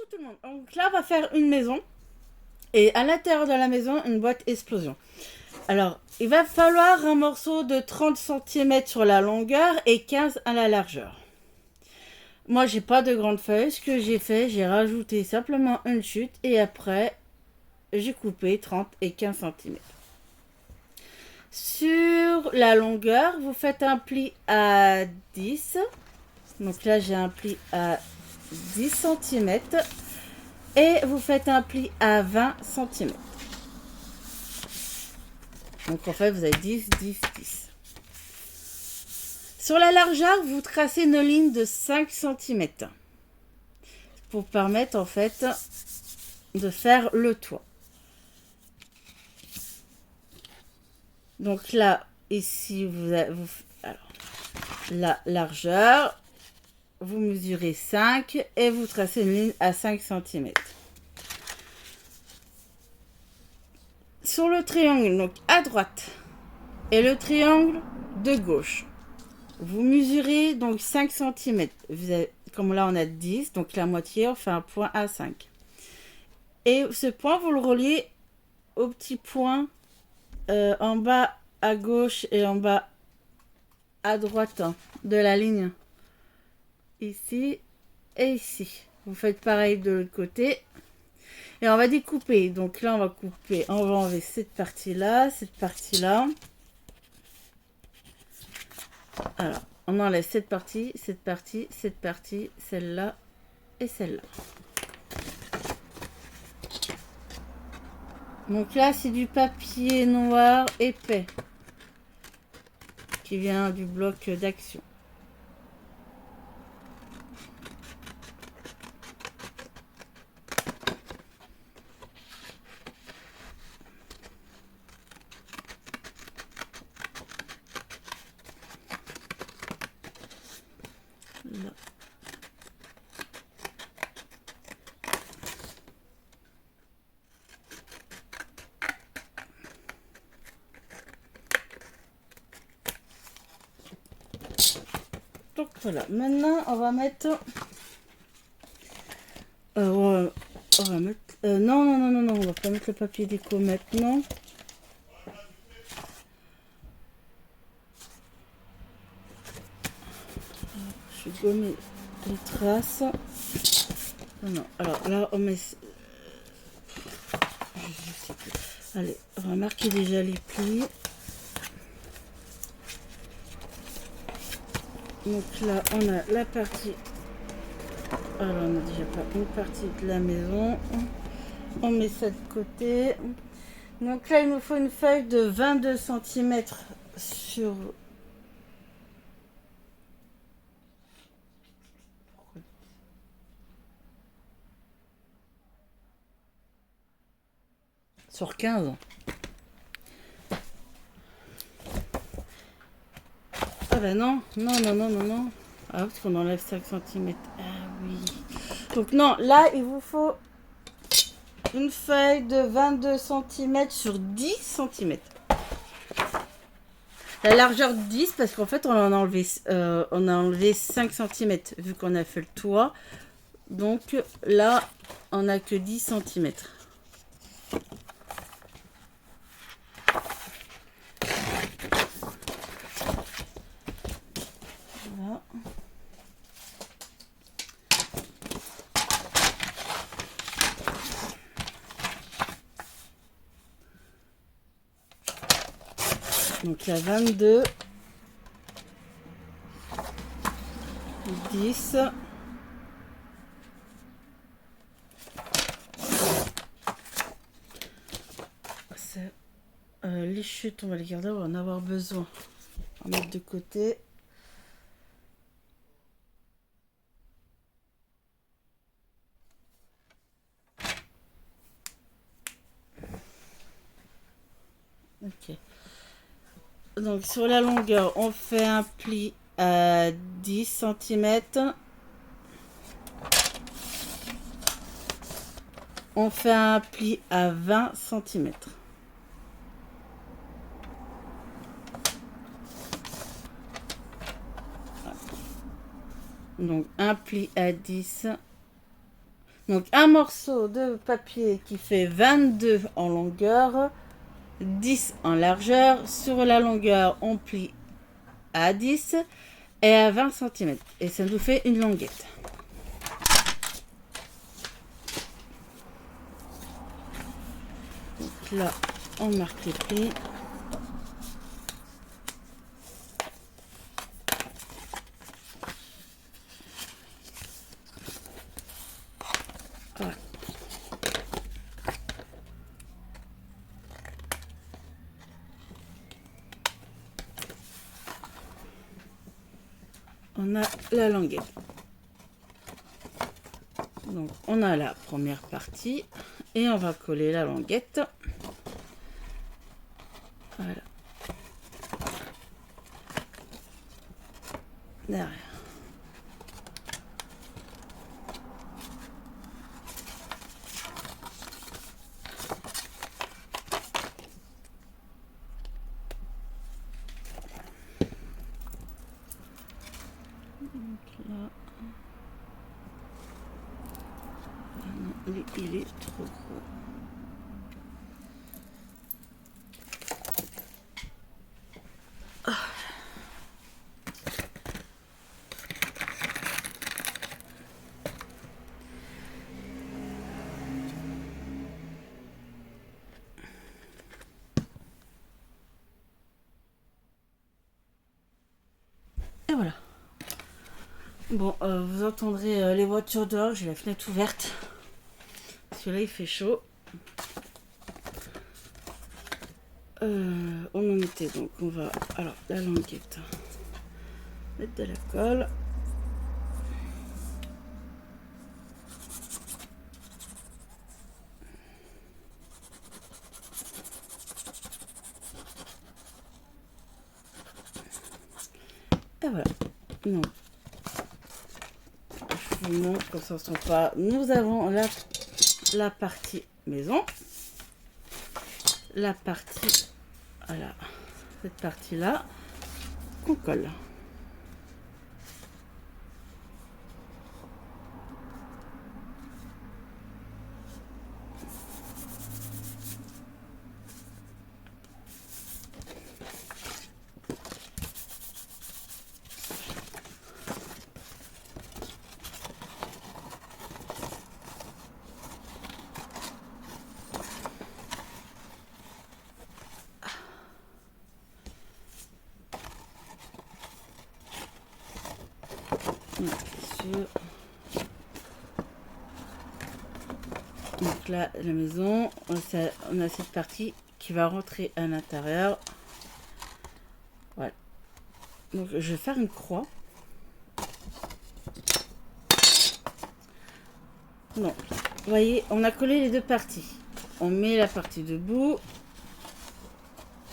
Bonjour tout le monde. Donc là, on va faire une maison. Et à l'intérieur de la maison, une boîte explosion. Alors, il va falloir un morceau de 30 cm sur la longueur et 15 à la largeur. Moi, j'ai pas de grandes feuilles. Ce que j'ai fait, j'ai rajouté simplement une chute et après, j'ai coupé 30 et 15 cm. Sur la longueur, vous faites un pli à 10. Donc là, j'ai un pli à 10 cm. Et vous faites un pli à 20 cm. Donc en fait, vous avez 10, 10, 10. Sur la largeur, vous tracez une ligne de 5 cm pour permettre en fait de faire le toit. Donc là, ici, alors, la largeur, vous mesurez 5 et vous tracez une ligne à 5 cm. Sur le triangle, donc à droite, et le triangle de gauche, vous mesurez donc 5 cm. Comme là, on a 10, donc la moitié, on fait un point à 5. Et ce point, vous le reliez au petit point en bas à gauche et en bas à droite de la ligne. Ici et ici. Vous faites pareil de l'autre côté. Et on va découper. Donc là, on va couper. On va enlever cette partie-là, cette partie-là. Alors, on enlève cette partie, cette partie, cette partie, celle-là et celle-là. Donc là, c'est du papier noir épais qui vient du bloc d'action. Là. Donc voilà, maintenant on va mettre... on va mettre... non, non, non, non, non, on va pas mettre le papier déco maintenant. Je vais gommer les traces. Non, non, alors là on met... Allez, on va marquer déjà les plis. Donc là, on a la partie... Alors, on a déjà pas une partie de la maison. On met ça de côté. Donc là, il nous faut une feuille de 22 cm sur... Sur 15. Ah bah non, non, non, non, non, non. Ah, parce qu'on enlève 5 cm. Ah oui. Donc non, là, il vous faut une feuille de 22 cm sur 10 cm. La largeur 10 parce qu'en fait, on a enlevé 5 cm vu qu'on a fait le toit. Donc là, on n'a que 10 cm. Voilà. Donc là, 22, 10. Les chutes, on va les garder, on va en avoir besoin. On va mettre de côté. Ok. Donc sur la longueur, on fait un pli à 10 cm. On fait un pli à 20 cm. Donc un pli à 10. Donc un morceau de papier qui fait 22 en longueur, 10 en largeur. Sur la longueur, on plie à 10 et à 20 cm. Et ça nous fait une languette. Donc là, on marque les plis. Voilà. On a la languette. Donc on a la première partie et on va coller la languette. Voilà. Derrière. Donc là, il est trop gros. Et voilà. Bon, vous entendrez les voitures dehors, j'ai la fenêtre ouverte. Parce que là, il fait chaud. On en était donc, on va... Alors, la languette. Mettre de la colle. Et voilà. Non. Je vous montre comme ça, on ne sent pas. Nous avons la partie maison. La partie... Voilà. Cette partie-là qu'on colle. Donc là, la maison, on a cette partie qui va rentrer à l'intérieur. Voilà. Donc je vais faire une croix. Donc, vous voyez, on a collé les deux parties. On met la partie debout.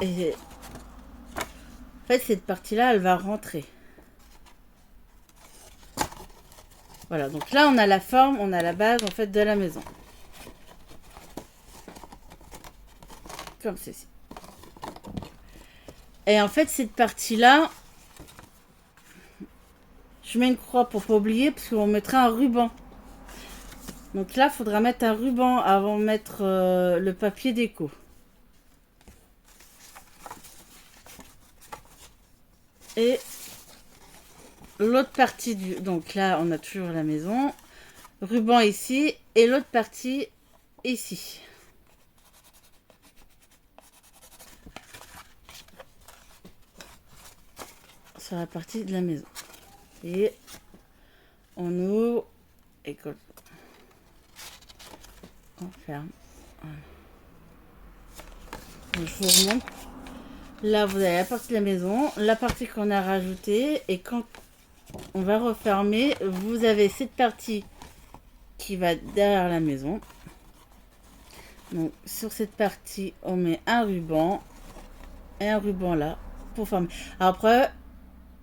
Et en fait, cette partie-là, elle va rentrer. Voilà, donc là, on a la forme, on a la base, en fait, de la maison. Comme ceci. Et en fait, cette partie-là, je mets une croix pour pas oublier, parce qu'on mettra un ruban. Donc là, il faudra mettre un ruban avant de mettre le papier déco. Et l'autre partie du... Donc là, on a toujours la maison. Ruban ici. Et l'autre partie ici. Sur la partie de la maison. Et on ouvre. Et on ferme. Voilà. Donc, je vous remonte. Là, vous avez la partie de la maison. La partie qu'on a rajoutée. Et quand on va refermer, vous avez cette partie qui va derrière la maison. Donc sur cette partie, on met un ruban et un ruban là pour former. Après,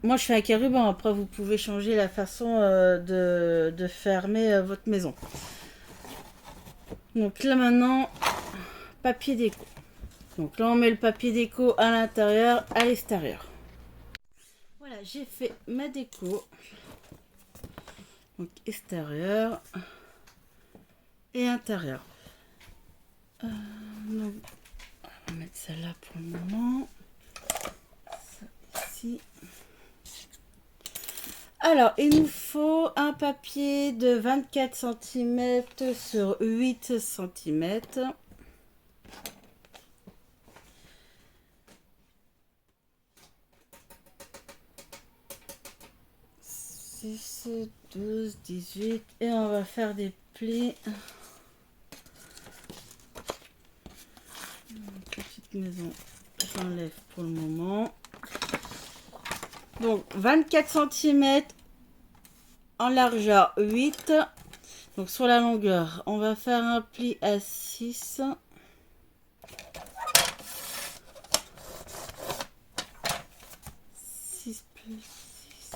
moi je fais avec un ruban. Après, vous pouvez changer la façon de fermer votre maison. Donc là maintenant, papier déco. Donc là, on met le papier déco à l'intérieur, à l'extérieur. Voilà, j'ai fait ma déco. Donc extérieur. et intérieur. Donc, on va mettre celle-là pour le moment. Ça ici. Alors, il nous faut un papier de 24 cm sur 8 cm. 6, 12, 18 et on va faire des plis. Petite maison, j'enlève pour le moment. Donc 24 cm en largeur 8. Donc sur la longueur, on va faire un pli à 6. Plus 6.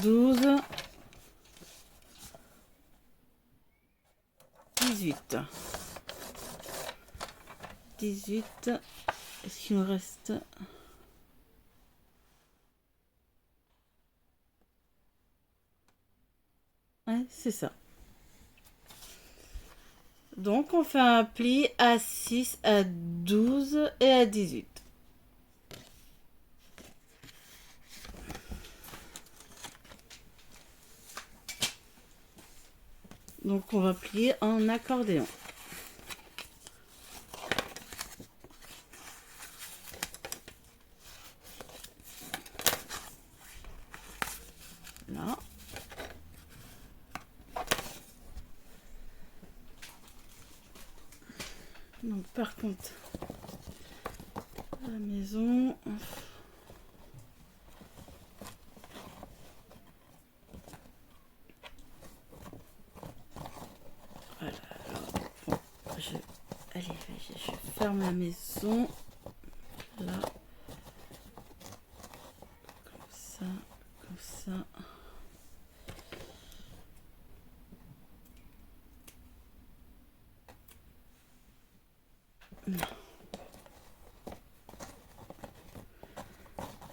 12. 18. 18. Est-ce qu'il me reste... Ouais, c'est ça. Donc, on fait un pli à 6, à 12 et à 18. Donc, on va plier en accordéon. Là. Donc, par contre, la maison... Voilà. Alors, bon, je ferme la maison. Là. Comme ça. Comme ça.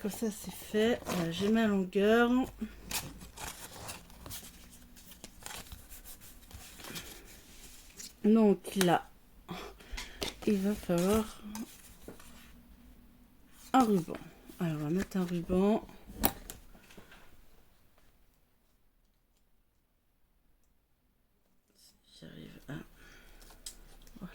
Comme ça, c'est fait. Voilà, j'ai ma longueur. Donc là, il va falloir un ruban. Alors, on va mettre un ruban. Si j'arrive à... Voilà.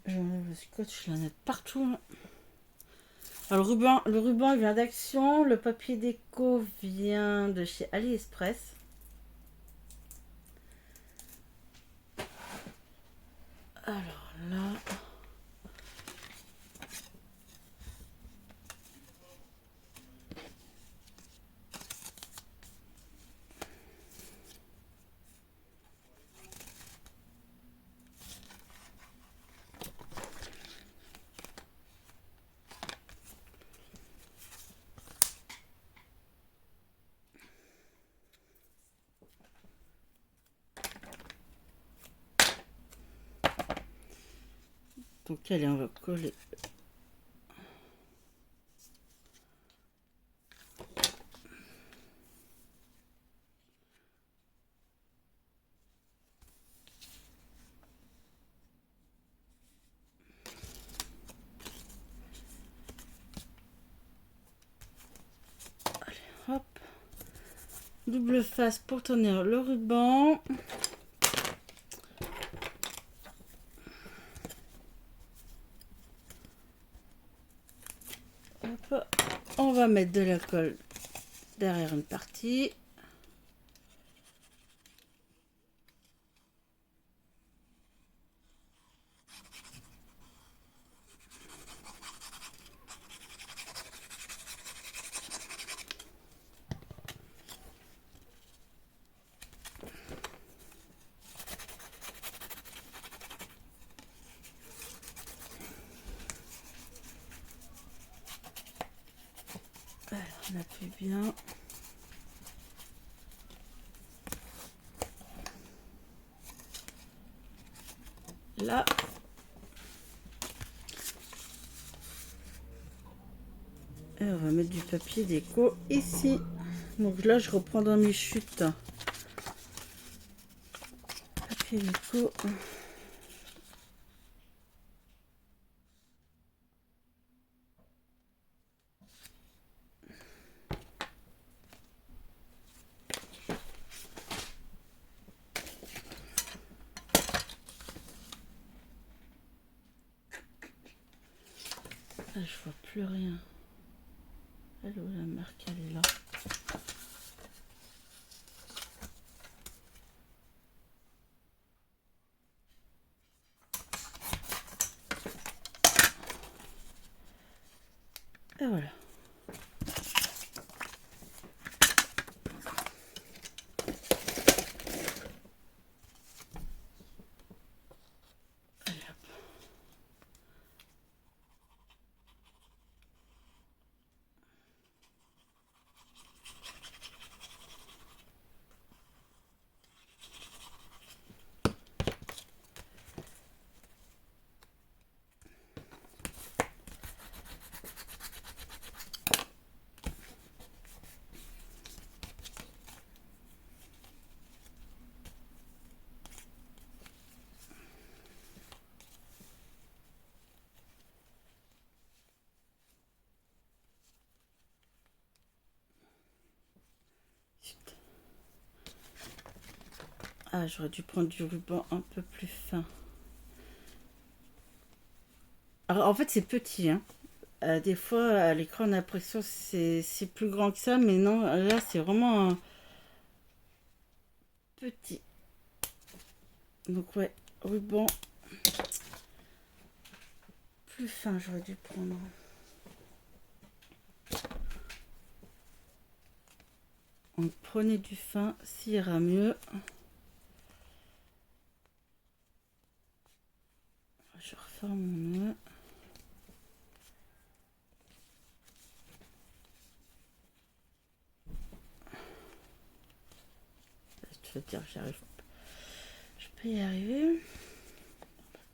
J'enlève le scotch, je la mets partout. Là. Alors, le ruban vient d'Action. Le papier déco vient de chez AliExpress. Alors là... Donc, allez, on va coller. Allez, hop. Double face pour tenir le ruban. Hop. On va mettre de la colle derrière une partie. Alors, on appuie bien. Et on va mettre du papier déco ici. Donc là, je reprends dans mes chutes. Papier déco. Ah, je vois plus rien. Elle où la marque, elle est là. Et voilà. Allez, hop. Ah, j'aurais dû prendre du ruban un peu plus fin. Alors, en fait, c'est petit, hein. Des fois, à l'écran, on a l'impression que c'est plus grand que ça, mais non, là, c'est vraiment un petit. Donc, ouais, ruban plus fin, j'aurais dû prendre. Donc, prenez du fin, ça ira mieux. Je referme mon nœud. Je veux dire, j'arrive. Je peux y arriver.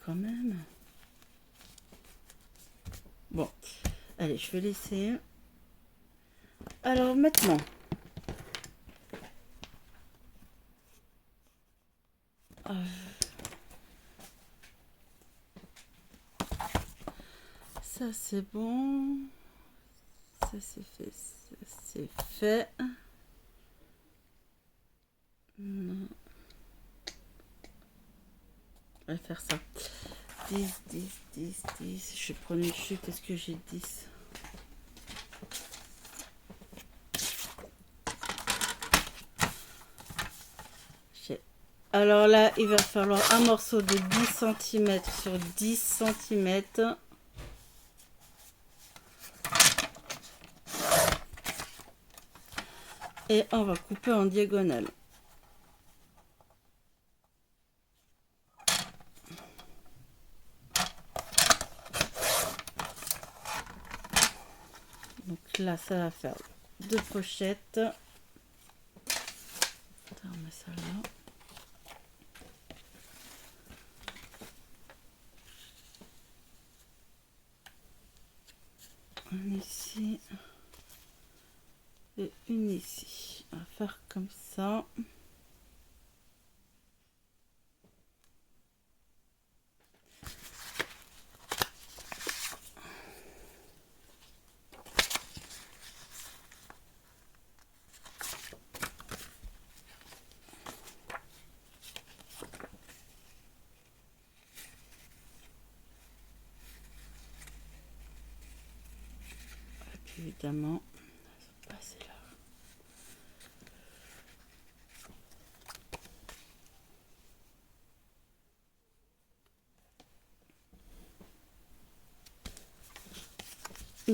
Quand même. Bon, allez, je vais laisser. Alors maintenant, ça c'est bon. Ça c'est fait. Ça c'est fait. Non. On va faire ça. 10, 10, 10, 10. Je prends une chute. Est-ce que j'ai 10? Alors là, il va falloir un morceau de 10 cm sur 10 cm. Et on va couper en diagonale. Donc là, ça va faire 2 pochettes. On met ça là. Une ici. Et une ici. On va faire comme ça. Évidemment, ça va passer là.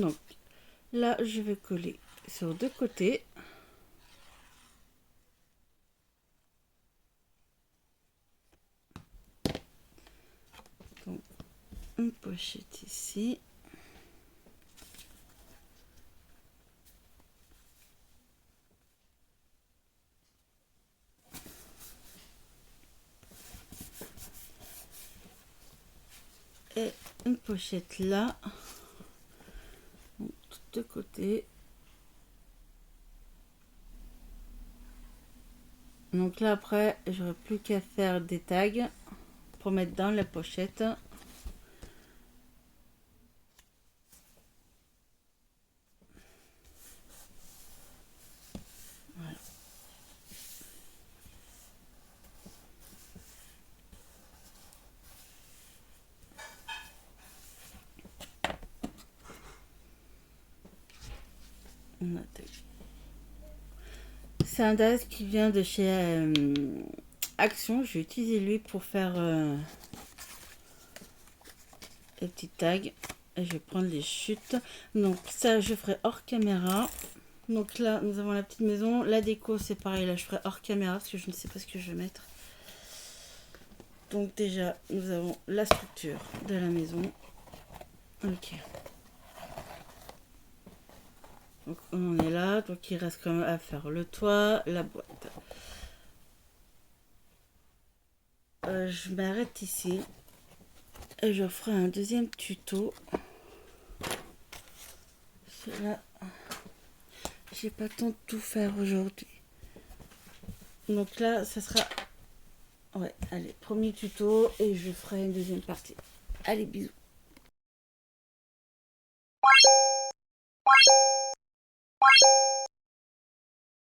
Donc là, je vais coller sur 2 côtés. Donc une pochette ici. Et une pochette là. Donc, de côté. Donc là après, j'aurai plus qu'à faire des tags pour mettre dans la pochette. Voilà. On attaque. C'est un DAS qui vient de chez Action. Je vais utiliser lui pour faire les petits tags. Et je vais prendre les chutes. Donc ça, je ferai hors caméra. Donc là, nous avons la petite maison. La déco, c'est pareil. Là, je ferai hors caméra parce que je ne sais pas ce que je vais mettre. Donc déjà, nous avons la structure de la maison. Ok. Donc on en est là. Donc il reste quand même à faire le toit, la boîte. Je m'arrête ici. Et je ferai un deuxième tuto. Là, j'ai pas le temps de tout faire aujourd'hui. Donc là, ça sera... Ouais, allez, premier tuto et je ferai une deuxième partie. Allez, bisous.